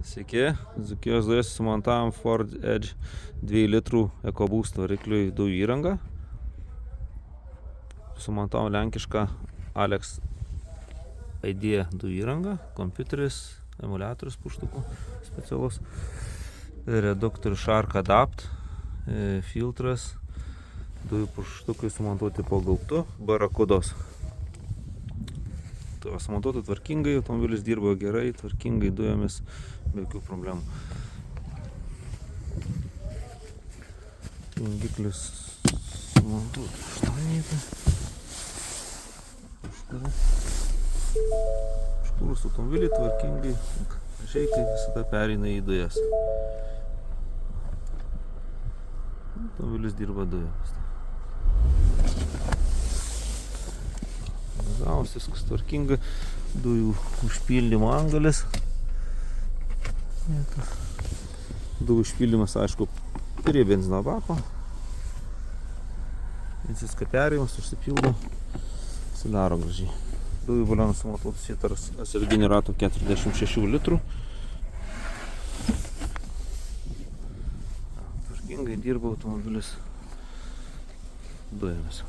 Sveiki, Dzūkijos dujas sumontavom Ford Edge 2 litrų EcoBoost varikliui dujų įrangą. Sumontavom lenkišką Alex ID dujų įrangą, kompiuteris, emuliatorius puštukų specialus, reduktorius Shark Adapt, filtras, dujų puštukai sumontuoti po gaubtu, barakudos. Sumontuota tvarkingai, automobilis dirbo gerai, tvarkingai dujomis, be jokių problemų. Jungiklis sumontuota aštuonvietė. Užkūrus automobilį tvarkingai, gražiai, kaip visada pereina į dujas. Automobilis dirba dujomis. Viskas tvarkinga, dujų užpildymo angalis. Dujų užpildymas, aišku, prie benzino bako. Viską perėjimas, užsipildo, susidaro gražiai. Dujų balionas sumontuotas įtaras atsarginio rato 46 litrų. Tvarkingai dirba automobilis dujomis.